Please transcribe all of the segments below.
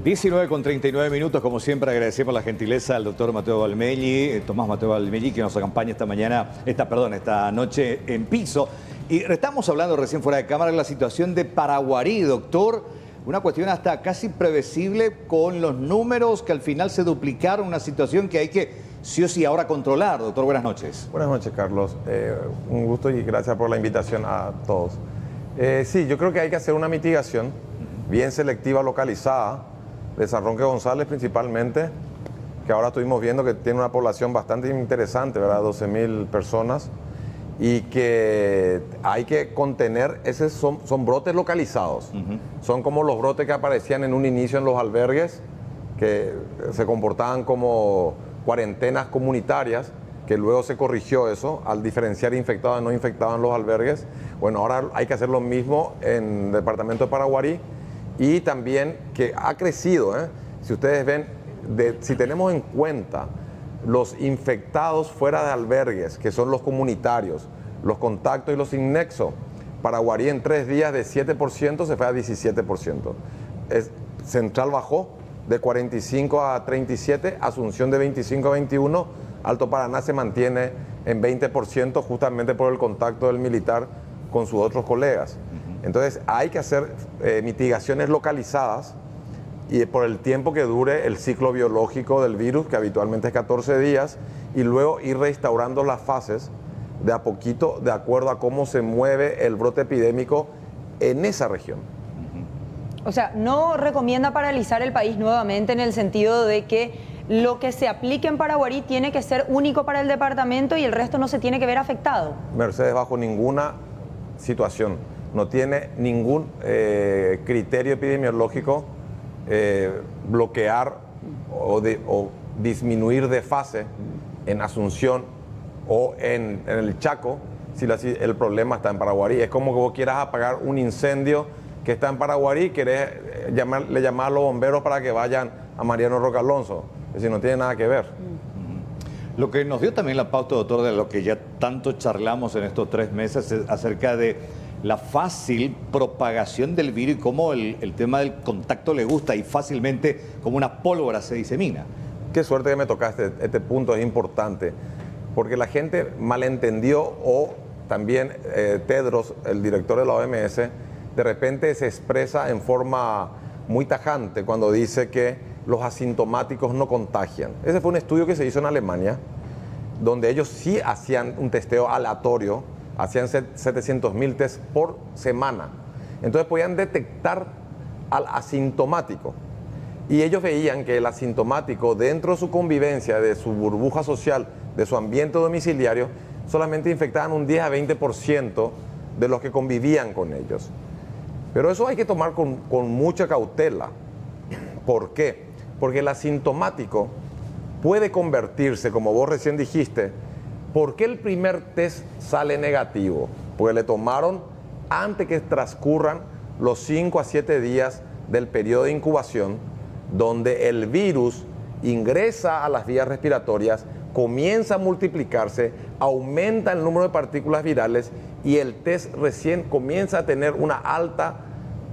19:39, como siempre agradecemos la gentileza al doctor Mateo Valmelli, Tomás Mateo Valmelli, que nos acompaña esta noche en Piso. Y estamos hablando recién fuera de cámara de la situación de Paraguarí, doctor, una cuestión hasta casi previsible con los números que al final se duplicaron, una situación que hay que sí o sí ahora controlar. Doctor, buenas noches. Buenas noches, Carlos. Un gusto y gracias por la invitación a todos. Sí, yo creo que hay que hacer una mitigación bien selectiva, localizada, de San Roque González principalmente, que ahora estuvimos viendo que tiene una población bastante interesante, ¿verdad? 12.000 personas, y que hay que contener, son brotes localizados. Son como los brotes que aparecían en un inicio en los albergues, que se comportaban como cuarentenas comunitarias, que luego se corrigió eso, al diferenciar infectados y no infectados en los albergues. Bueno, ahora hay que hacer lo mismo en el departamento de Paraguarí, y también que ha crecido, si ustedes ven, si tenemos en cuenta los infectados fuera de albergues, que son los comunitarios, los contactos y los sin nexo, Paraguarí en 3 días de 7% se fue a 17%. Central bajó de 45 a 37, Asunción de 25 a 21, Alto Paraná se mantiene en 20% justamente por el contacto del militar con sus otros colegas. Entonces hay que hacer mitigaciones localizadas y por el tiempo que dure el ciclo biológico del virus, que habitualmente es 14 días, y luego ir restaurando las fases de a poquito de acuerdo a cómo se mueve el brote epidémico en esa región. O sea, no recomienda paralizar el país nuevamente en el sentido de que lo que se aplique en Paraguarí tiene que ser único para el departamento y el resto no se tiene que ver afectado. Mercedes, bajo ninguna situación, no tiene ningún criterio epidemiológico bloquear o disminuir de fase en Asunción o en el Chaco si el problema está en Paraguarí. Es como que vos quieras apagar un incendio que está en Paraguarí, querés llamar a los bomberos para que vayan a Mariano Roca Alonso, es decir, no tiene nada que ver. Lo que nos dio también la pauta, doctor, de lo que ya tanto charlamos en estos 3 meses es acerca de la fácil propagación del virus y cómo el tema del contacto le gusta y fácilmente como una pólvora se disemina. Qué suerte que me tocaste, este punto es importante, porque la gente malentendió o también Tedros, el director de la OMS, de repente se expresa en forma muy tajante cuando dice que los asintomáticos no contagian. Ese fue un estudio que se hizo en Alemania, donde ellos sí hacían un testeo aleatorio, hacían 700.000 test por semana. Entonces podían detectar al asintomático. Y ellos veían que el asintomático, dentro de su convivencia, de su burbuja social, de su ambiente domiciliario, solamente infectaban un 10 a 20% de los que convivían con ellos. Pero eso hay que tomar con mucha cautela. ¿Por qué? Porque el asintomático puede convertirse, como vos recién dijiste, ¿por qué el primer test sale negativo? Porque le tomaron antes que transcurran los 5 a 7 días del periodo de incubación, donde el virus ingresa a las vías respiratorias, comienza a multiplicarse, aumenta el número de partículas virales y el test recién comienza a tener una alta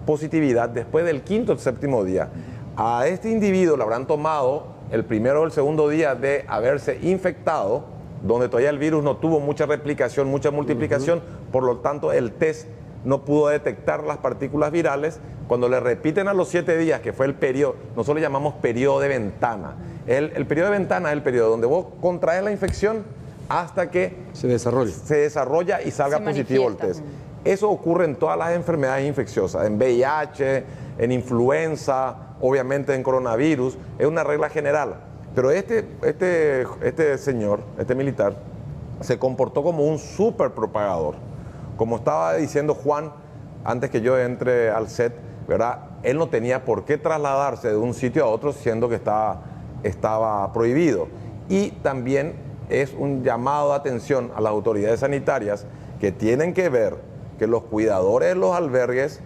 positividad después del 5º o 7º día. A este individuo le habrán tomado el primero o el segundo día de haberse infectado, donde todavía el virus no tuvo mucha replicación, mucha multiplicación, por lo tanto el test no pudo detectar las partículas virales. Cuando le repiten a los 7 días, que fue el periodo, nosotros le llamamos periodo de ventana. El periodo de ventana es el periodo donde vos contraes la infección hasta que se desarrolla y salga positivo el test. Eso ocurre en todas las enfermedades infecciosas, en VIH, en influenza, obviamente en coronavirus, es una regla general. Pero este señor, este militar, se comportó como un súper propagador. Como estaba diciendo Juan, antes que yo entre al set, ¿verdad? Él no tenía por qué trasladarse de un sitio a otro siendo que estaba prohibido. Y también es un llamado de atención a las autoridades sanitarias que tienen que ver que los cuidadores de los albergues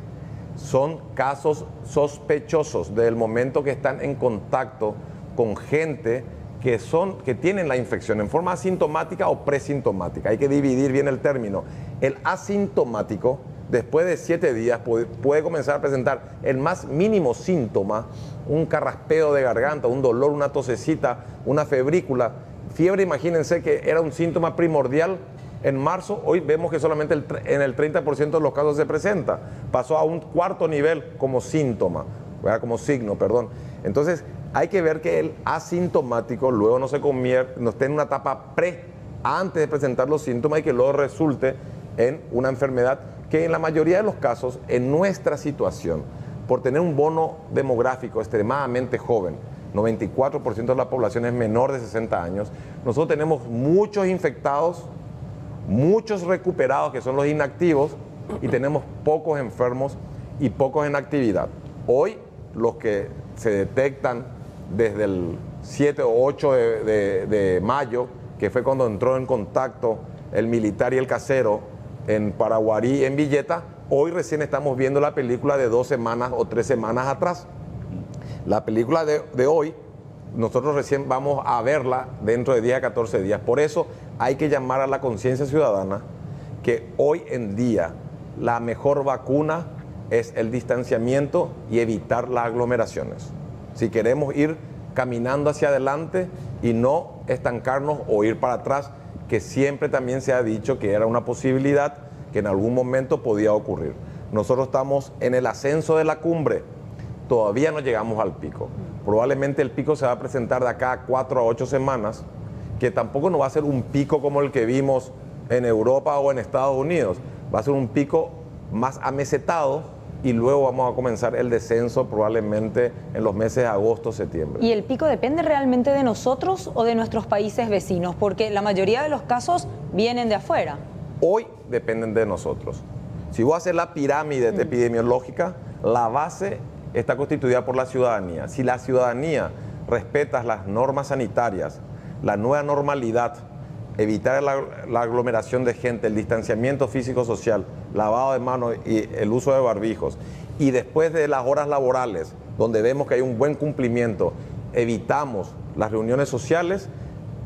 son casos sospechosos desde el momento que están en contacto con gente que tienen la infección en forma asintomática o presintomática. Hay que dividir bien el término. El asintomático después de 7 días puede comenzar a presentar el más mínimo síntoma, un carraspeo de garganta, un dolor, una tosecita, una febrícula. Fiebre, imagínense que era un síntoma primordial en marzo, hoy vemos que solamente en el 30% de los casos se presenta. Pasó a un cuarto nivel como síntoma, ¿verdad? Como signo, perdón. Entonces, hay que ver que el asintomático luego no esté en una etapa antes de presentar los síntomas y que luego resulte en una enfermedad que en la mayoría de los casos, en nuestra situación, por tener un bono demográfico extremadamente joven, 94% de la población es menor de 60 años, nosotros tenemos muchos infectados, muchos recuperados que son los inactivos y tenemos pocos enfermos y pocos en actividad. Hoy los que se detectan desde el 7 o 8 de mayo, que fue cuando entró en contacto el militar y el casero en Paraguarí, en Villeta, hoy recién estamos viendo la película de 2 semanas o 3 semanas atrás. La película de hoy, nosotros recién vamos a verla dentro de 10 a 14 días. Por eso hay que llamar a la conciencia ciudadana que hoy en día la mejor vacuna es el distanciamiento y evitar las aglomeraciones. Si queremos ir caminando hacia adelante y no estancarnos o ir para atrás, que siempre también se ha dicho que era una posibilidad que en algún momento podía ocurrir. Nosotros estamos en el ascenso de la cumbre, todavía no llegamos al pico. Probablemente el pico se va a presentar de acá a 4 a 8 semanas, que tampoco no va a ser un pico como el que vimos en Europa o en Estados Unidos. Va a ser un pico más amesetado y luego vamos a comenzar el descenso probablemente en los meses de agosto, septiembre. ¿Y el pico depende realmente de nosotros o de nuestros países vecinos? Porque la mayoría de los casos vienen de afuera. Hoy dependen de nosotros. Si vos haces la pirámide epidemiológica, la base está constituida por la ciudadanía. Si la ciudadanía respeta las normas sanitarias, la nueva normalidad, evitar la aglomeración de gente, el distanciamiento físico-social, lavado de manos y el uso de barbijos, y después de las horas laborales, donde vemos que hay un buen cumplimiento, evitamos las reuniones sociales,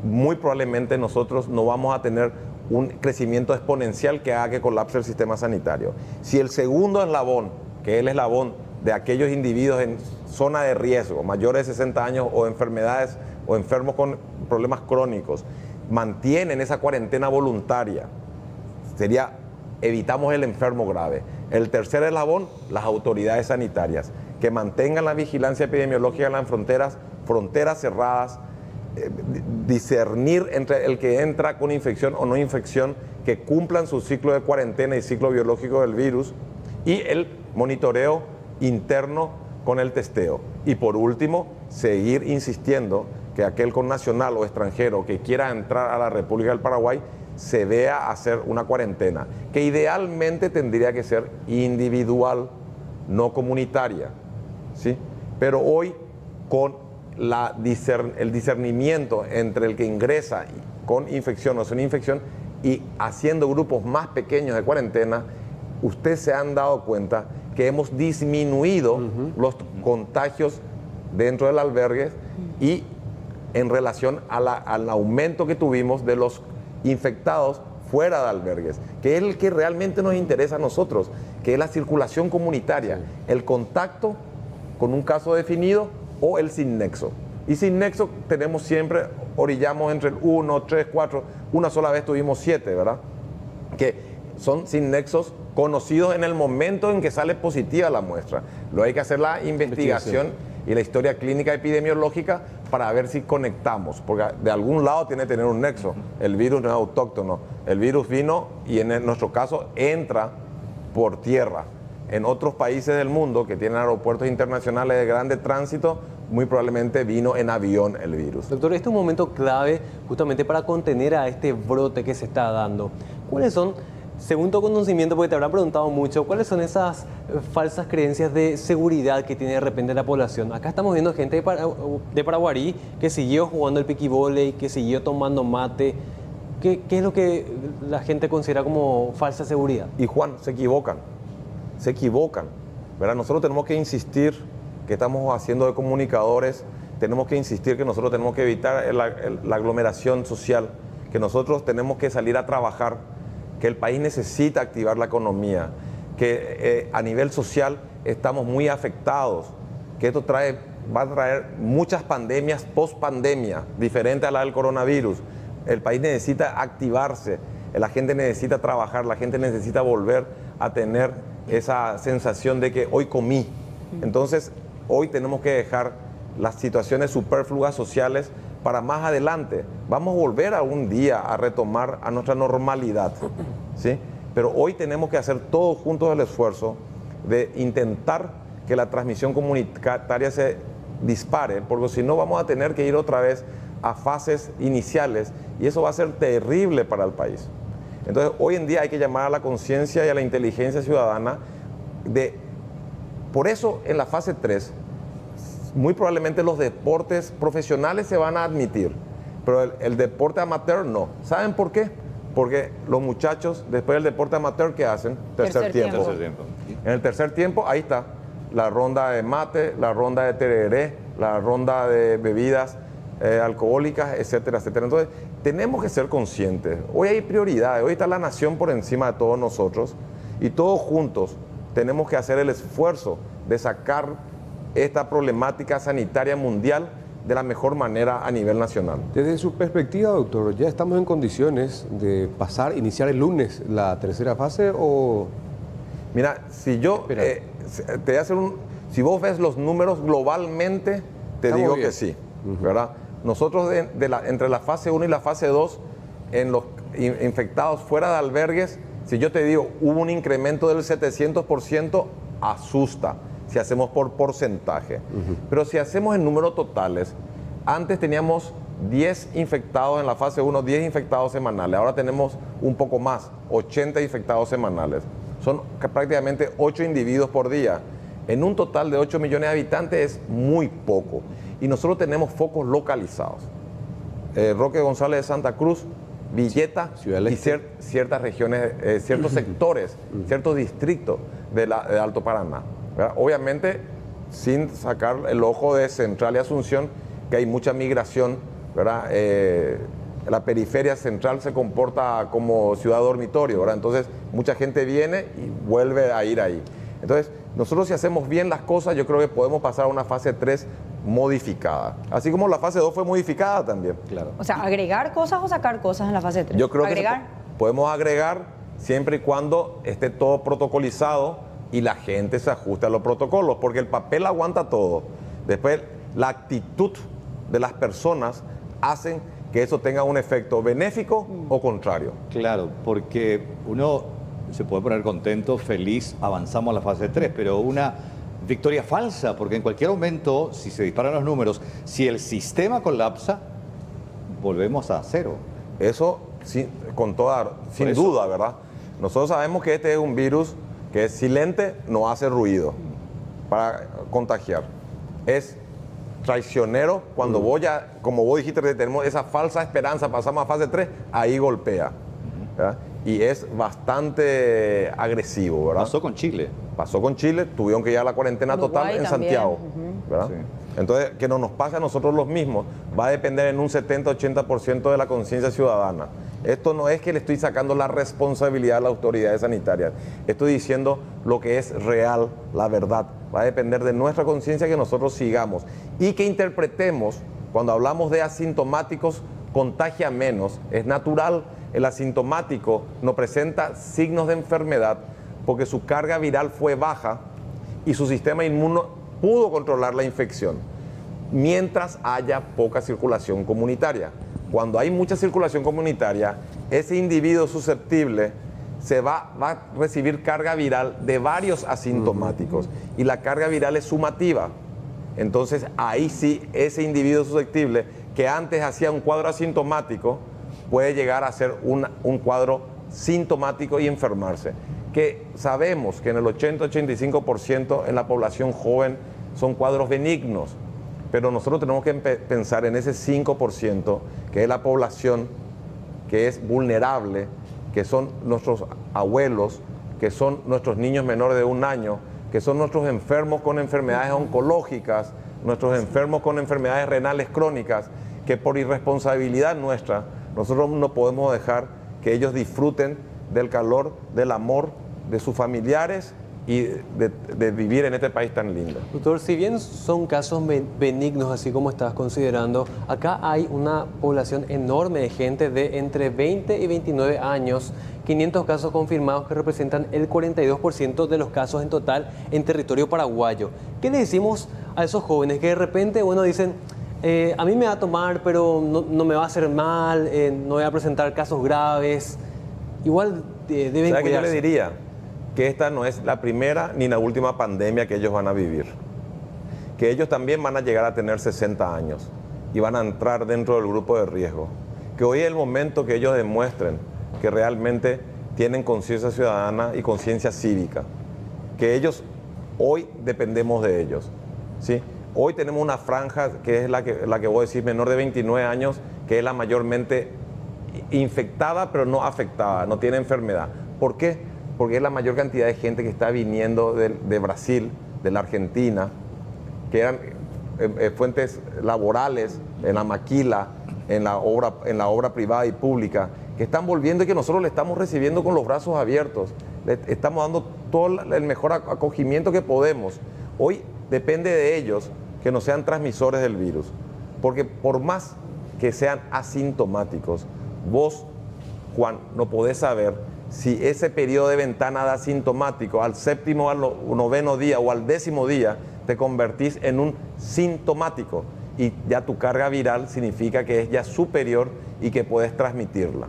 muy probablemente nosotros no vamos a tener un crecimiento exponencial que haga que colapse el sistema sanitario. Si el segundo eslabón, que es el eslabón de aquellos individuos en zona de riesgo, mayores de 60 años o enfermedades o enfermos con problemas crónicos, mantienen esa cuarentena voluntaria, evitamos el enfermo grave. El tercer eslabón, las autoridades sanitarias, que mantengan la vigilancia epidemiológica en las fronteras cerradas, discernir entre el que entra con infección o no infección, que cumplan su ciclo de cuarentena y ciclo biológico del virus, y el monitoreo interno con el testeo. Y por último, seguir insistiendo que aquel connacional o extranjero que quiera entrar a la República del Paraguay se vea hacer una cuarentena, que idealmente tendría que ser individual, no comunitaria, ¿sí? Pero hoy, con el discernimiento entre el que ingresa con infección o sin infección y haciendo grupos más pequeños de cuarentena, ustedes se han dado cuenta que hemos disminuido los contagios dentro del albergue y en relación al aumento que tuvimos de los infectados fuera de albergues, que es el que realmente nos interesa a nosotros, que es la circulación comunitaria, el contacto con un caso definido o el sin nexo. Y sin nexo tenemos siempre, orillamos entre el 1, 3, 4, una sola vez tuvimos 7, ¿verdad? Que son sin nexos conocidos en el momento en que sale positiva la muestra. Luego hay que hacer la investigación y la historia clínica epidemiológica para ver si conectamos, porque de algún lado tiene que tener un nexo. El virus no es autóctono, el virus vino y en nuestro caso entra por tierra. En otros países del mundo que tienen aeropuertos internacionales de grande tránsito, muy probablemente vino en avión el virus. Doctor, este es un momento clave justamente para contener a este brote que se está dando. ¿Cuáles son, según tu conocimiento, porque te habrán preguntado mucho, cuáles son esas falsas creencias de seguridad que tiene de repente la población? Acá estamos viendo gente de Paraguarí que siguió jugando el piquivóley, que siguió tomando mate. ¿Qué es lo que la gente considera como falsa seguridad? Y Juan, se equivocan, ¿verdad? Nosotros tenemos que insistir que estamos haciendo de comunicadores, tenemos que insistir que nosotros tenemos que evitar la aglomeración social, que nosotros tenemos que salir a trabajar, que el país necesita activar la economía, que a nivel social estamos muy afectados, que esto va a traer muchas pandemias post-pandemia, diferente a la del coronavirus. El país necesita activarse, la gente necesita trabajar, la gente necesita volver a tener esa sensación de que hoy comí. Entonces, hoy tenemos que dejar las situaciones superfluas sociales para más adelante. Vamos a volver algún día a retomar a nuestra normalidad, ¿sí? Pero hoy tenemos que hacer todos juntos el esfuerzo de intentar que la transmisión comunitaria se dispare, porque si no vamos a tener que ir otra vez a fases iniciales y eso va a ser terrible para el país. Entonces, hoy en día hay que llamar a la conciencia y a la inteligencia ciudadana por eso, en la fase 3, muy probablemente los deportes profesionales se van a admitir, pero el deporte amateur no. ¿Saben por qué? Porque los muchachos, después del deporte amateur, ¿qué hacen? Tercer tiempo. En el tercer tiempo, ahí está, la ronda de mate, la ronda de tereré, la ronda de bebidas alcohólicas, etcétera, etcétera. Entonces, tenemos que ser conscientes. Hoy hay prioridades, hoy está la nación por encima de todos nosotros y todos juntos tenemos que hacer el esfuerzo de sacar esta problemática sanitaria mundial de la mejor manera a nivel nacional. Desde su perspectiva, doctor, ¿ya estamos en condiciones de iniciar el lunes la tercera fase o...? Mira, si yo te voy a hacer si vos ves los números globalmente, te Estamos digo bien. que sí, ¿verdad? Nosotros entre la fase 1 y la fase 2, en los infectados fuera de albergues, si yo te digo, hubo un incremento del 700%, asusta, si hacemos por porcentaje. Pero si hacemos en números totales, antes teníamos 10 infectados en la fase 1, 10 infectados semanales. Ahora tenemos un poco más, 80 infectados semanales. Son prácticamente 8 individuos por día. En un total de 8 millones de habitantes es muy poco. Y nosotros tenemos focos localizados. Roque González de Santa Cruz, Villeta y ciertas regiones, ciertos sectores, ciertos distritos de Alto Paraná, ¿verdad? Obviamente, sin sacar el ojo de Central y Asunción, que hay mucha migración, ¿verdad? La periferia central se comporta como ciudad dormitorio, ¿verdad? Entonces, mucha gente viene y vuelve a ir ahí. Entonces, nosotros si hacemos bien las cosas, yo creo que podemos pasar a una fase 3 modificada. Así como la fase 2 fue modificada también. Claro. O sea, ¿agregar cosas o sacar cosas en la fase 3? Yo creo ¿Agregar? que podemos agregar siempre y cuando esté todo protocolizado y la gente se ajuste a los protocolos, porque el papel aguanta todo. Después, la actitud de las personas hacen que eso tenga un efecto benéfico o contrario. Claro, porque uno se puede poner contento, feliz, avanzamos a la fase 3, pero una victoria falsa, porque en cualquier momento, si se disparan los números, si el sistema colapsa, volvemos a cero. Eso sin duda, ¿verdad? Nosotros sabemos que este es un virus que es silente, no hace ruido para contagiar. Es traicionero cuando vos ya, como vos dijiste, que tenemos esa falsa esperanza, pasamos a fase 3, ahí golpea, ¿verdad? Y es bastante agresivo, ¿verdad? Pasó con Chile. Pasó con Chile, tuvieron que ir a la cuarentena Uruguay total en también. Santiago, ¿verdad? Sí. Entonces, que no nos pase a nosotros los mismos, va a depender en un 70-80% de la conciencia ciudadana. Esto no es que le estoy sacando la responsabilidad a las autoridades sanitarias, estoy diciendo lo que es real, la verdad. Va a depender de nuestra conciencia que nosotros sigamos y que interpretemos, cuando hablamos de asintomáticos, contagia menos, es natural. El asintomático no presenta signos de enfermedad porque su carga viral fue baja y su sistema inmune pudo controlar la infección, mientras haya poca circulación comunitaria. Cuando hay mucha circulación comunitaria, ese individuo susceptible va a recibir carga viral de varios asintomáticos y la carga viral es sumativa. Entonces, ahí sí, ese individuo susceptible que antes hacía un cuadro asintomático puede llegar a ser un cuadro sintomático y enfermarse. Que sabemos que en el 80-85% en la población joven son cuadros benignos, pero nosotros tenemos que pensar en ese 5%, que es la población que es vulnerable, que son nuestros abuelos, que son nuestros niños menores de 1 año, que son nuestros enfermos con enfermedades oncológicas, nuestros enfermos con enfermedades renales crónicas, que por irresponsabilidad nuestra, nosotros no podemos dejar que ellos disfruten del calor, del amor de sus familiares y de vivir en este país tan lindo. Doctor, si bien son casos benignos, así como estás considerando, acá hay una población enorme de gente de entre 20 y 29 años, 500 casos confirmados que representan el 42% de los casos en total en territorio paraguayo. ¿Qué le decimos a esos jóvenes que de repente, bueno, dicen, a mí me va a tomar, pero no me va a hacer mal, no voy a presentar casos graves? Igual deben ¿Sabe qué yo cuidarse. le diría? Que esta no es la primera ni la última pandemia que ellos van a vivir. Que ellos también van a llegar a tener 60 años y van a entrar dentro del grupo de riesgo. Que hoy es el momento que ellos demuestren que realmente tienen conciencia ciudadana y conciencia cívica. Que ellos, hoy dependemos de ellos, ¿sí? Hoy tenemos una franja que es la que voy a decir, menor de 29 años, que es la mayormente infectada pero no afectada, no tiene enfermedad. ¿Por qué? Porque es la mayor cantidad de gente que está viniendo de Brasil, de la Argentina, que eran fuentes laborales en la maquila, en la obra privada y pública, que están volviendo y que nosotros le estamos recibiendo con los brazos abiertos. Le estamos dando todo el mejor acogimiento que podemos. Hoy depende de ellos que no sean transmisores del virus, porque por más que sean asintomáticos, vos, Juan, no podés saber si ese periodo de ventana de asintomático al séptimo, al noveno día o al 10º día te convertís en un sintomático y ya tu carga viral significa que es ya superior y que puedes transmitirla.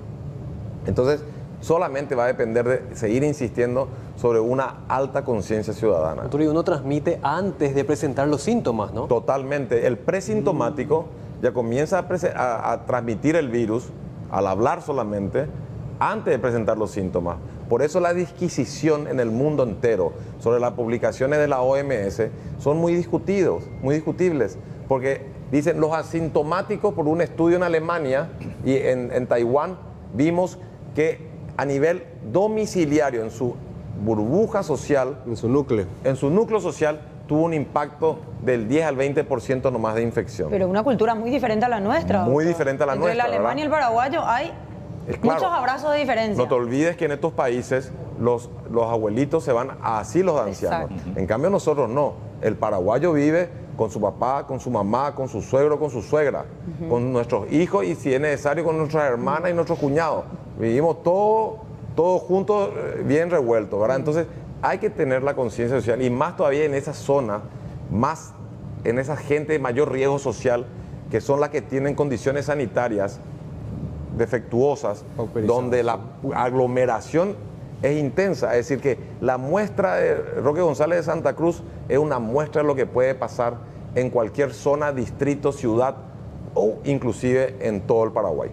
Entonces, solamente va a depender de seguir insistiendo sobre una alta conciencia ciudadana. Doctor, y uno transmite antes de presentar los síntomas, ¿no? Totalmente. El presintomático ya comienza a transmitir el virus al hablar solamente, antes de presentar los síntomas. Por eso la disquisición en el mundo entero sobre las publicaciones de la OMS son muy discutibles, porque dicen los asintomáticos, por un estudio en Alemania y en Taiwán, vimos que a nivel domiciliario, en su burbuja social, En su núcleo. en su núcleo social, tuvo un impacto del 10 al 20% nomás de infección. Pero una cultura muy diferente a la nuestra. Muy doctor. diferente a la Entre nuestra, el alemán ¿verdad? y el paraguayo hay Es claro. muchos abrazos de diferencia. No te olvides que en estos países los abuelitos se van a asilos de ancianos. Exacto. En cambio nosotros no. El paraguayo vive con su papá, con su mamá, con su suegro, con su suegra, con nuestros hijos y si es necesario con nuestras hermanas y nuestros cuñados. Vivimos todos juntos, bien revueltos, ¿verdad? Entonces hay que tener la conciencia social y más todavía en esa zona, más en esa gente de mayor riesgo social, que son las que tienen condiciones sanitarias defectuosas, donde la aglomeración es intensa. Es decir, que la muestra de Roque González de Santa Cruz es una muestra de lo que puede pasar en cualquier zona, distrito, ciudad o inclusive en todo el Paraguay.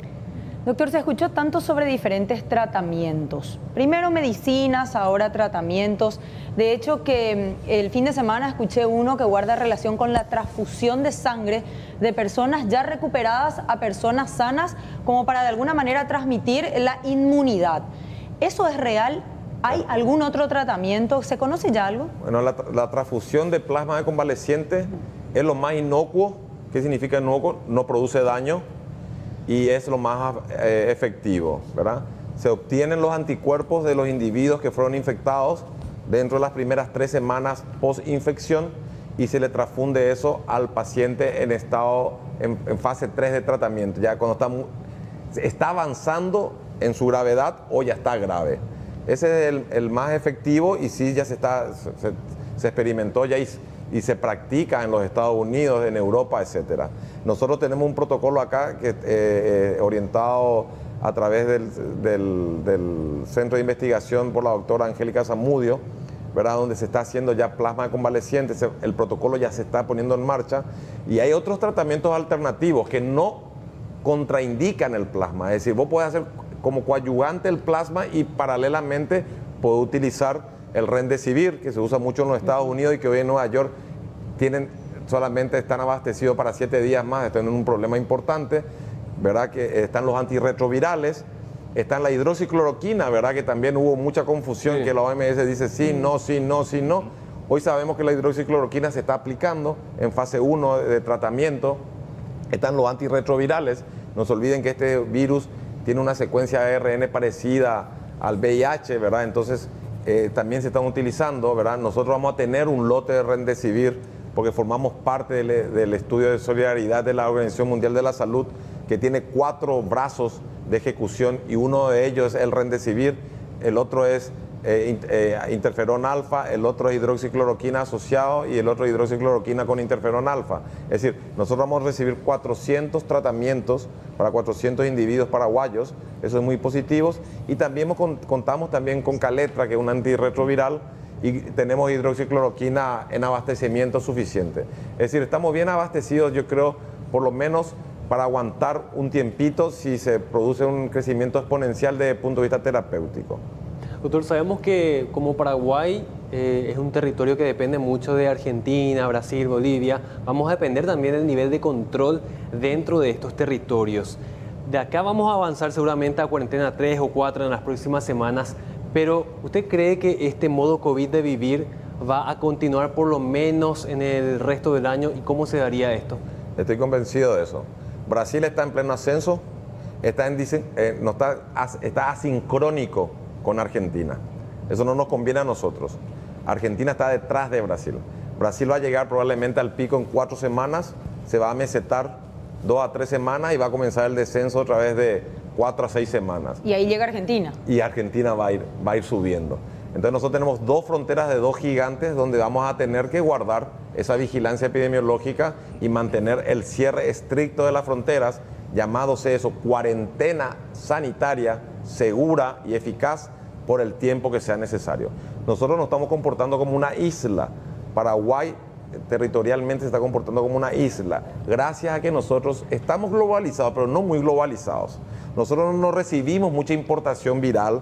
Doctor, se escuchó tanto sobre diferentes tratamientos. Primero medicinas, ahora tratamientos. De hecho, que el fin de semana escuché uno que guarda relación con la transfusión de sangre de personas ya recuperadas a personas sanas, como para de alguna manera transmitir la inmunidad. ¿Eso es real? ¿Hay algún otro tratamiento? ¿Se conoce ya algo? Bueno, la transfusión de plasma de convaleciente es lo más inocuo. ¿Qué significa inocuo? No produce daño y es lo más efectivo, ¿verdad? Se obtienen los anticuerpos de los individuos que fueron infectados dentro de las primeras 3 semanas post-infección y se le transfunde eso al paciente en estado, en fase 3 de tratamiento, ya cuando está avanzando en su gravedad o ya está grave. Ese es el más efectivo y sí ya se experimentó ya y se practica en los Estados Unidos, en Europa, etcétera. Nosotros tenemos un protocolo acá que orientado a través del Centro de Investigación por la doctora Angélica Zamudio, ¿verdad? Donde se está haciendo ya plasma de convalecientes, el protocolo ya se está poniendo en marcha y hay otros tratamientos alternativos que no contraindican el plasma, es decir, vos podés hacer como coadyuvante el plasma y paralelamente podés utilizar el Remdesivir, que se usa mucho en los Estados Unidos y que hoy en Nueva York solamente están abastecidos para 7 días más, están en un problema importante, ¿verdad? Que están los antirretrovirales, está la hidroxicloroquina, ¿verdad? Que también hubo mucha confusión, sí. Que la OMS dice sí, no, sí, no, sí, no. Hoy sabemos que la hidroxicloroquina se está aplicando en fase 1 de tratamiento. Están los antirretrovirales. No se olviden que este virus tiene una secuencia de ARN parecida al VIH, ¿verdad? Entonces también se están utilizando, ¿verdad? Nosotros vamos a tener un lote de Remdesivir porque formamos parte del estudio de solidaridad de la Organización Mundial de la Salud, que tiene 4 brazos de ejecución y uno de ellos es el Remdesivir, el otro es interferón alfa, el otro es hidroxicloroquina asociado y el otro hidroxicloroquina con interferón alfa. Es decir, nosotros vamos a recibir 400 tratamientos para 400 individuos paraguayos, eso es muy positivo, y también contamos también con Caletra, que es un antirretroviral, y tenemos hidroxicloroquina en abastecimiento suficiente. Es decir, estamos bien abastecidos, yo creo, por lo menos para aguantar un tiempito si se produce un crecimiento exponencial desde el punto de vista terapéutico. Doctor, sabemos que como Paraguay es un territorio que depende mucho de Argentina, Brasil, Bolivia, vamos a depender también del nivel de control dentro de estos territorios. De acá vamos a avanzar seguramente a cuarentena 3 o 4 en las próximas semanas, pero ¿usted cree que este modo COVID de vivir va a continuar por lo menos en el resto del año? ¿Y cómo se daría esto? Estoy convencido de eso. Brasil está en pleno ascenso, está asincrónico con Argentina. Eso no nos conviene a nosotros. Argentina está detrás de Brasil. Brasil va a llegar probablemente al pico en 4 semanas, se va a mesetar 2 a 3 semanas y va a comenzar el descenso otra vez de 4 a 6 semanas. Y ahí llega Argentina. Y Argentina va a ir subiendo. Entonces nosotros tenemos 2 fronteras de 2 gigantes donde vamos a tener que guardar esa vigilancia epidemiológica y mantener el cierre estricto de las fronteras, llamándose eso cuarentena sanitaria segura y eficaz por el tiempo que sea necesario. Nosotros nos estamos comportando como una isla. Paraguay territorialmente se está comportando como una isla, gracias a que nosotros estamos globalizados, pero no muy globalizados. Nosotros no recibimos mucha importación viral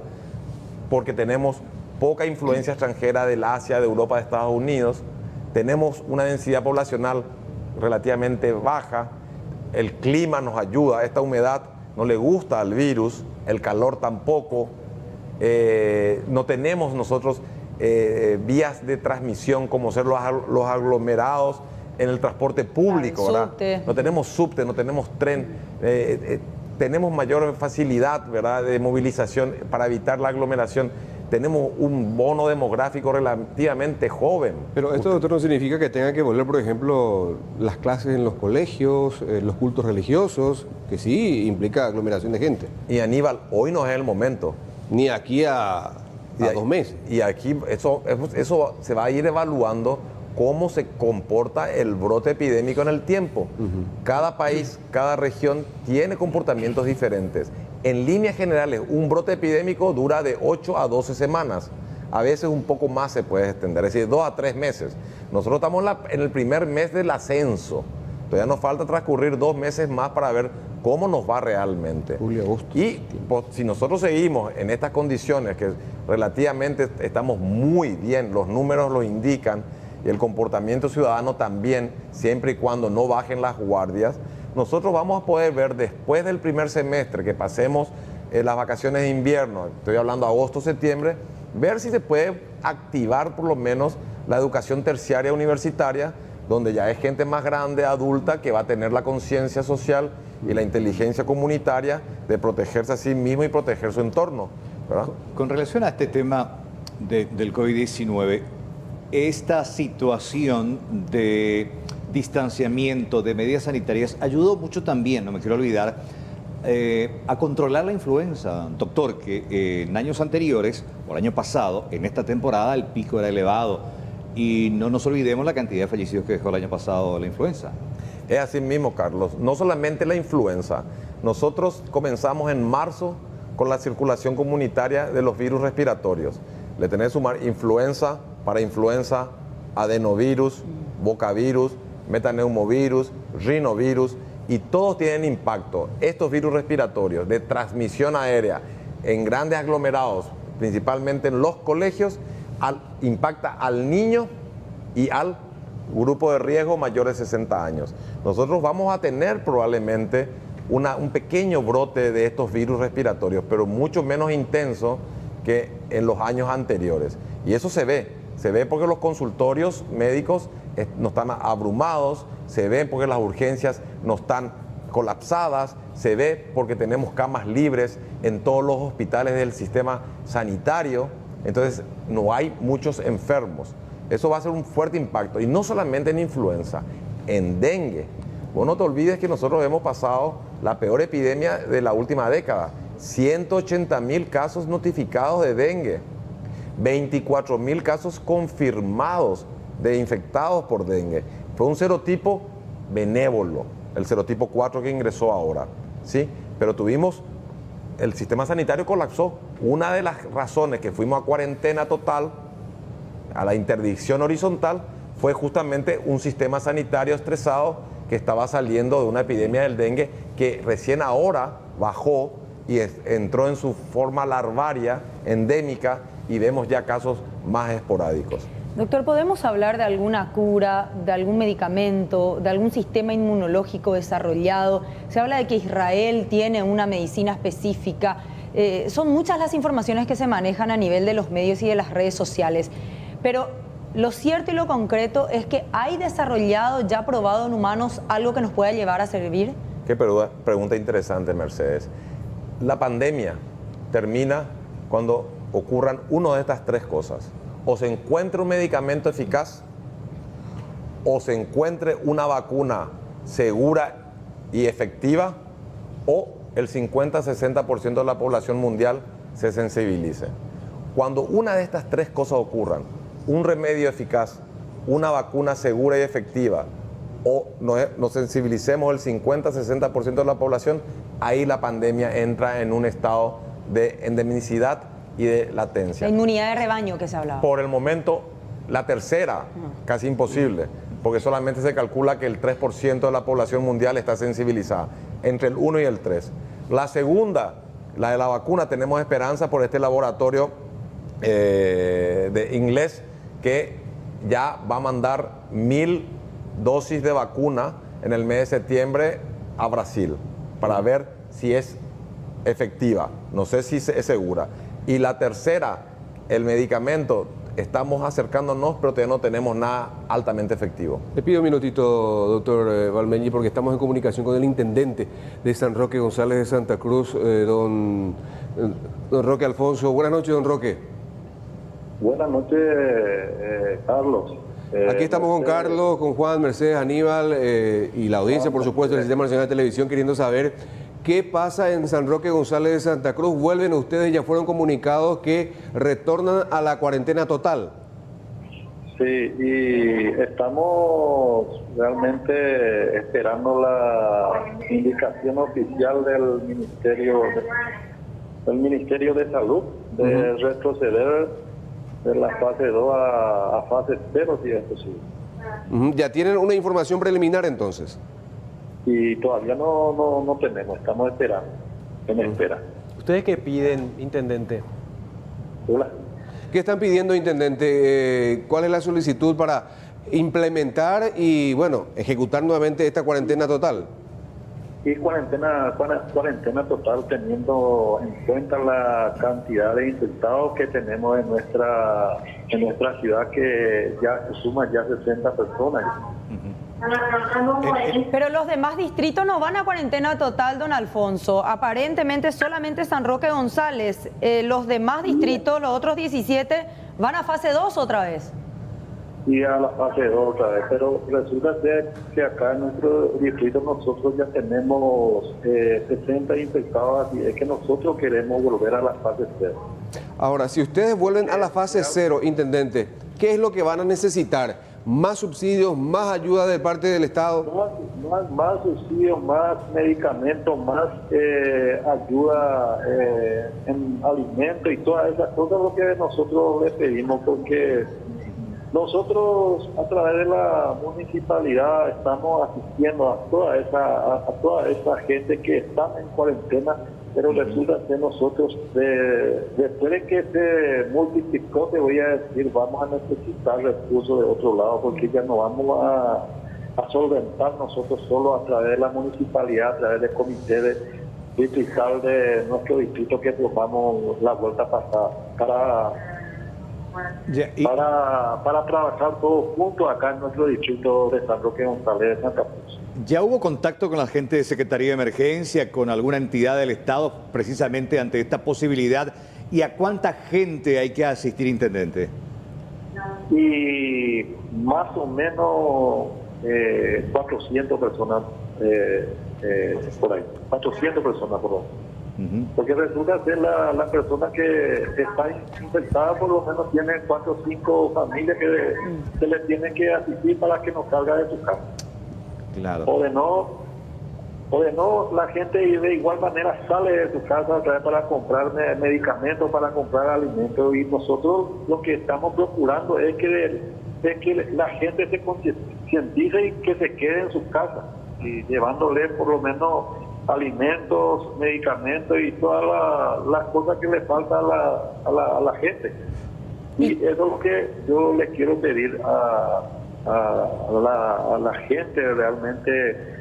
porque tenemos poca influencia extranjera del Asia, de Europa, de Estados Unidos. Tenemos una densidad poblacional relativamente baja, el clima nos ayuda, esta humedad no le gusta al virus, el calor tampoco, no tenemos nosotros vías de transmisión como ser los aglomerados en el transporte público, ¿verdad? No tenemos subte, no tenemos tren, tenemos mayor facilidad, ¿verdad?, de movilización para evitar la aglomeración. Tenemos un bono demográfico relativamente joven. Pero esto, doctor, no significa que tengan que volver, por ejemplo, las clases en los colegios, los cultos religiosos, que sí implica aglomeración de gente. Y Aníbal, hoy no es el momento. Ni aquí a 2 meses. Y aquí eso se va a ir evaluando cómo se comporta el brote epidémico en el tiempo. Cada país, cada región tiene comportamientos diferentes. En líneas generales, un brote epidémico dura de 8 a 12 semanas. A veces un poco más se puede extender, es decir, 2 a 3 meses. Nosotros estamos en el primer mes del ascenso. Todavía nos falta transcurrir 2 meses más para ver cómo nos va realmente. Julio, agosto. Y pues, si nosotros seguimos en estas condiciones, que relativamente estamos muy bien, los números lo indican, y el comportamiento ciudadano también, siempre y cuando no bajen las guardias, nosotros vamos a poder ver después del primer semestre que pasemos las vacaciones de invierno, estoy hablando agosto, septiembre, ver si se puede activar por lo menos la educación terciaria universitaria, donde ya es gente más grande, adulta, que va a tener la conciencia social y la inteligencia comunitaria de protegerse a sí mismo y proteger su entorno, ¿verdad? Con relación a este tema del COVID-19, esta situación de distanciamiento, de medidas sanitarias, ayudó mucho también, no me quiero olvidar, a controlar la influenza, doctor, que en años anteriores, o el año pasado, en esta temporada el pico era elevado. Y no nos olvidemos la cantidad de fallecidos que dejó el año pasado la influenza. Es así mismo, Carlos. No solamente la influenza. Nosotros comenzamos en marzo con la circulación comunitaria de los virus respiratorios. Le tenés que sumar influenza, parainfluenza, adenovirus, bocavirus, metaneumovirus, rinovirus, y todos tienen impacto. Estos virus respiratorios de transmisión aérea en grandes aglomerados, principalmente en los colegios, impacta al niño y al grupo de riesgo mayores de 60 años. Nosotros vamos a tener probablemente un pequeño brote de estos virus respiratorios, pero mucho menos intenso que en los años anteriores. Y eso se ve porque los consultorios médicos no están abrumados, se ve porque las urgencias no están colapsadas, se ve porque tenemos camas libres en todos los hospitales del sistema sanitario. Entonces no hay muchos enfermos. Eso va a ser un fuerte impacto. Y no solamente en influenza, en dengue. Vos no te olvides que nosotros hemos pasado la peor epidemia de la última década. 180.000 casos notificados de dengue. 24.000 casos confirmados de infectados por dengue. Fue un serotipo benévolo, el serotipo 4 que ingresó ahora, ¿sí? Pero el sistema sanitario colapsó. Una de las razones que fuimos a cuarentena total, a la interdicción horizontal, fue justamente un sistema sanitario estresado que estaba saliendo de una epidemia del dengue que recién ahora bajó y entró en su forma larvaria, endémica, y vemos ya casos más esporádicos. Doctor, ¿podemos hablar de alguna cura, de algún medicamento, de algún sistema inmunológico desarrollado? Se habla de que Israel tiene una medicina específica. Son muchas las informaciones que se manejan a nivel de los medios y de las redes sociales. Pero lo cierto y lo concreto es que ¿hay desarrollado, ya probado en humanos, algo que nos pueda llevar a servir? Qué pregunta interesante, Mercedes. La pandemia termina cuando ocurran una de estas tres cosas. O se encuentre un medicamento eficaz, o se encuentre una vacuna segura y efectiva, o el 50-60% de la población mundial se sensibilice. Cuando una de estas tres cosas ocurran, un remedio eficaz, una vacuna segura y efectiva, o nos sensibilicemos el 50-60% de la población, ahí la pandemia entra en un estado de endemicidad y de latencia. La inmunidad de rebaño que se hablaba. Por el momento, la tercera, casi imposible, porque solamente se calcula que el 3% de la población mundial está sensibilizada, entre el 1 y el 3. La segunda, la de la vacuna, tenemos esperanza por este laboratorio de inglés que ya va a mandar 1.000 dosis de vacuna en el mes de septiembre a Brasil para ver si es efectiva. No sé si es segura. Y la tercera, el medicamento, estamos acercándonos, pero todavía no tenemos nada altamente efectivo. Le pido un minutito, doctor Valmelli, porque estamos en comunicación con el intendente de San Roque González de Santa Cruz, don Roque Alfonso. Buenas noches, don Roque. Buenas noches, Carlos. Aquí estamos con Carlos, con Juan, Mercedes, Aníbal y la audiencia, por supuesto, del Sistema Nacional de Televisión, queriendo saber qué pasa en San Roque González de Santa Cruz. ¿Vuelven ustedes? Ya fueron comunicados que retornan a la cuarentena total. Sí, y estamos realmente esperando la indicación oficial del Ministerio de Salud de retroceder de la fase 2 a fase 0, si es posible. ¿Ya tienen una información preliminar entonces? Y todavía no tenemos, estamos esperando, en espera. ¿Ustedes qué piden, intendente? Hola. ¿Qué están pidiendo, intendente? ¿Cuál es la solicitud para implementar y, bueno, ejecutar nuevamente esta cuarentena total? Y cuarentena total, teniendo en cuenta la cantidad de infectados que tenemos en nuestra ciudad, que ya se suma ya 60 personas. Pero los demás distritos no van a cuarentena total, don Alfonso. Aparentemente solamente San Roque González. Los demás distritos, los otros 17, van a fase 2 otra vez. Y a la fase 2 otra vez, pero resulta ser que acá en nuestro distrito nosotros ya tenemos 60 infectados, así es que nosotros queremos volver a la fase 0. Ahora, si ustedes vuelven a la fase 0, intendente, ¿qué es lo que van a necesitar? ¿Más subsidios, más ayuda de parte del Estado? Más subsidios, más medicamentos, más ayuda en alimentos y todas esas cosas, lo que nosotros le pedimos, porque nosotros a través de la municipalidad estamos asistiendo a toda esa gente que está en cuarentena, pero resulta que nosotros, después de que se multiplicó, te voy a decir, vamos a necesitar recursos de otro lado, porque ya no vamos a solventar nosotros solo a través de la municipalidad, a través del comité distrital de nuestro distrito que tomamos la vuelta pasada, para trabajar todos juntos acá en nuestro distrito de San Roque González de Santa Cruz. ¿Ya hubo contacto con la gente de Secretaría de Emergencia, con alguna entidad del Estado, precisamente ante esta posibilidad ¿Y a cuánta gente hay que asistir, intendente? Y más o menos 400 personas por ahí. 400 personas por ahí. Porque resulta ser la persona que está infectada, por lo menos tiene 4 o 5 familias que se le tienen que asistir para que no salga de su casa. Claro. O de no, la gente de igual manera sale de su casa otra vez para comprar medicamentos, para comprar alimentos, y nosotros lo que estamos procurando es que la gente se concientice y que se quede en sus casas, y llevándole por lo menos alimentos, medicamentos y todas las cosas que le falta a la gente. Y eso es lo que yo le quiero pedir a la gente realmente,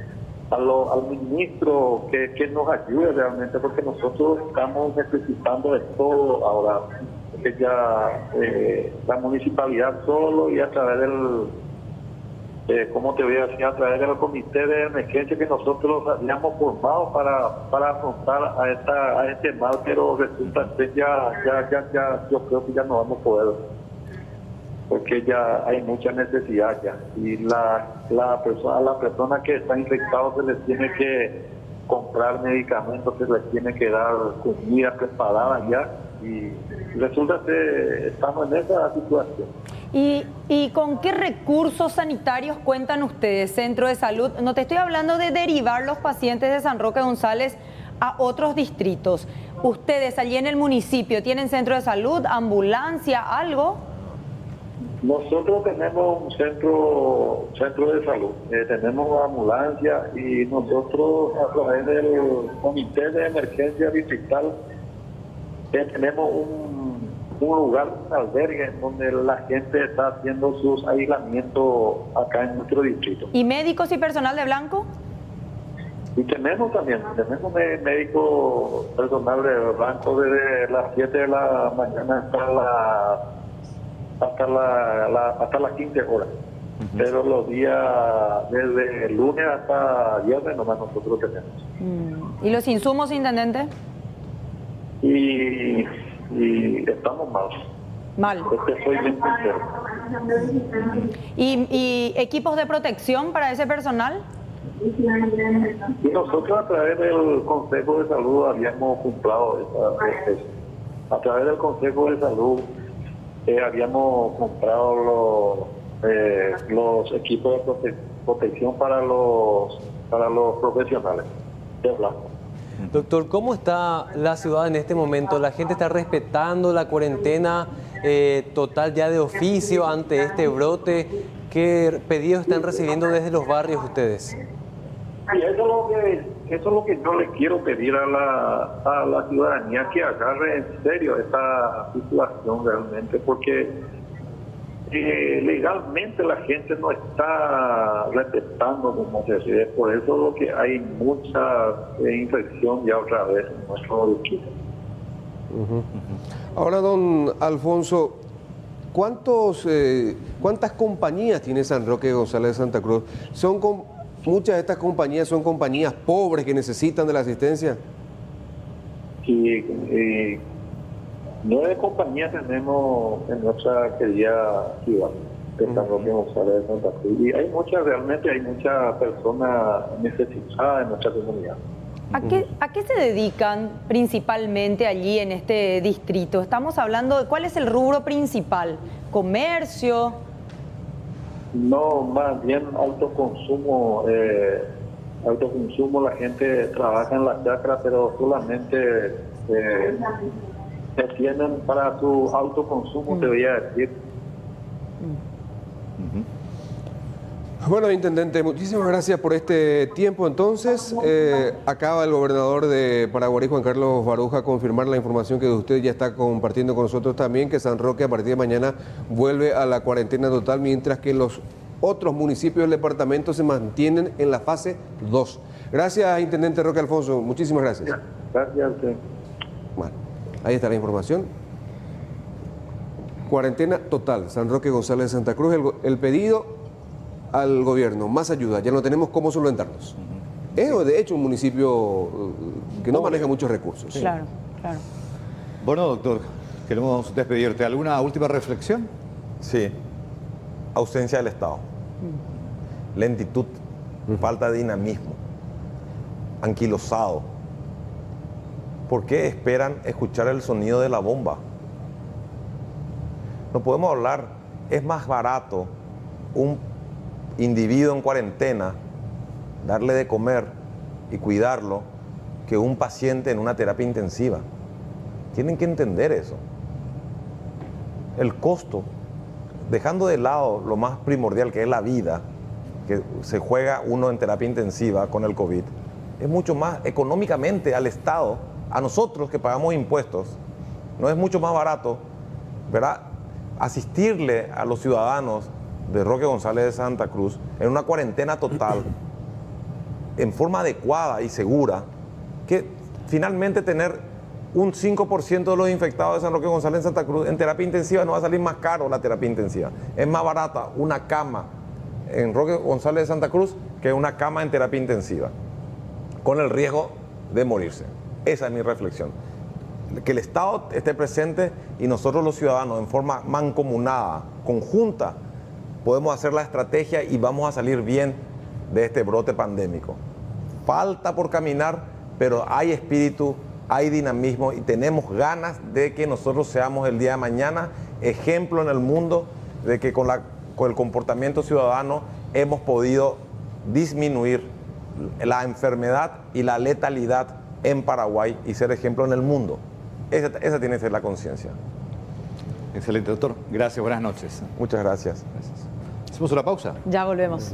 al ministro, que nos ayude realmente, porque nosotros estamos necesitando de todo ahora, que ya la municipalidad solo, y a través del ¿cómo te voy a decir? A través del comité de emergencia que nosotros habíamos formado para afrontar a este mal, pero resulta que ya yo creo que ya no vamos a poder, porque ya hay mucha necesidad ya, y a la persona que está infectada se les tiene que comprar medicamentos, se les tiene que dar comida preparada ya, y resulta que estamos en esa situación. ¿Y con qué recursos sanitarios cuentan ustedes, Centro de Salud? No te estoy hablando de derivar los pacientes de San Roque González a otros distritos. ¿Ustedes allí en el municipio tienen centro de salud, ambulancia, algo? Nosotros tenemos un centro de salud, tenemos ambulancia, y nosotros a través del comité de emergencia distrital tenemos un lugar, un albergue, donde la gente está haciendo sus aislamientos acá en nuestro distrito. ¿Y médicos y personal de blanco? Y tenemos médico personal de blanco desde las 7 de la mañana hasta las 15 horas. Pero los días desde el lunes hasta viernes nomás nosotros tenemos. ¿Y los insumos, intendente? Y estamos mal. Mal. Soy bien sincero. ¿Y equipos de protección para ese personal? Y nosotros a través del Consejo de Salud habíamos comprado a través del Consejo de Salud habíamos comprado los equipos de protección para los profesionales de blanco. Doctor, ¿cómo está la ciudad en este momento? ¿La gente está respetando la cuarentena total ya de oficio ante este brote? ¿Qué pedidos están recibiendo desde los barrios ustedes? Y eso es lo que yo le quiero pedir a la ciudadanía, que agarre en serio esta situación realmente, porque legalmente la gente no está respetando, como se dice. Por eso es lo que hay mucha infección ya otra vez en nuestro distrito. Ahora, don Alfonso, ¿cuántas compañías tiene San Roque González de Santa Cruz? Muchas de estas compañías son compañías pobres que necesitan de la asistencia. Sí, 9 compañías tenemos en nuestra querida ciudad de San Roque González de Santa Cruz, y realmente hay muchas personas necesitadas en nuestra comunidad. ¿A qué se dedican principalmente allí en este distrito? Estamos hablando de cuál es el rubro principal, ¿comercio? No, más bien autoconsumo. La gente trabaja en la chacra, pero solamente se tienen para su autoconsumo, te voy a decir. Bueno, intendente, muchísimas gracias por este tiempo. Entonces, acaba el gobernador de Paraguarí, Juan Carlos Baruja, confirmar la información que usted ya está compartiendo con nosotros también, que San Roque a partir de mañana vuelve a la cuarentena total, mientras que los otros municipios del departamento se mantienen en la fase 2. Gracias, intendente Roque Alfonso. Muchísimas gracias. Gracias a usted. Bueno, ahí está la información. Cuarentena total, San Roque González de Santa Cruz. El pedido al gobierno, más ayuda, ya no tenemos cómo solventarnos. Es de hecho un municipio que no maneja muchos recursos. Claro, claro. Bueno, doctor, queremos despedirte. ¿Alguna última reflexión? Sí, ausencia del Estado, lentitud, falta de dinamismo, anquilosado. ¿Por qué esperan escuchar el sonido de la bomba? No podemos hablar, es más barato un individuo en cuarentena, darle de comer y cuidarlo, que un paciente en una terapia intensiva. Tienen que entender eso. El costo, dejando de lado lo más primordial que es la vida, que se juega uno en terapia intensiva con el COVID, es mucho más económicamente al Estado, a nosotros que pagamos impuestos, no es mucho más barato, ¿verdad?, asistirle a los ciudadanos de Roque González de Santa Cruz en una cuarentena total, en forma adecuada y segura, que finalmente tener un 5% de los infectados de San Roque González en Santa Cruz en terapia intensiva no va a salir más caro la terapia intensiva. Es más barata una cama en Roque González de Santa Cruz que una cama en terapia intensiva, con el riesgo de morirse. Esa es mi reflexión. Que el Estado esté presente y nosotros los ciudadanos en forma mancomunada, conjunta, podemos hacer la estrategia y vamos a salir bien de este brote pandémico. Falta por caminar, pero hay espíritu, hay dinamismo y tenemos ganas de que nosotros seamos el día de mañana ejemplo en el mundo de que con el comportamiento ciudadano hemos podido disminuir la enfermedad y la letalidad en Paraguay y ser ejemplo en el mundo. Esa tiene que ser la conciencia. Excelente, doctor. Gracias, buenas noches. Muchas gracias. Hacemos una pausa. Ya volvemos.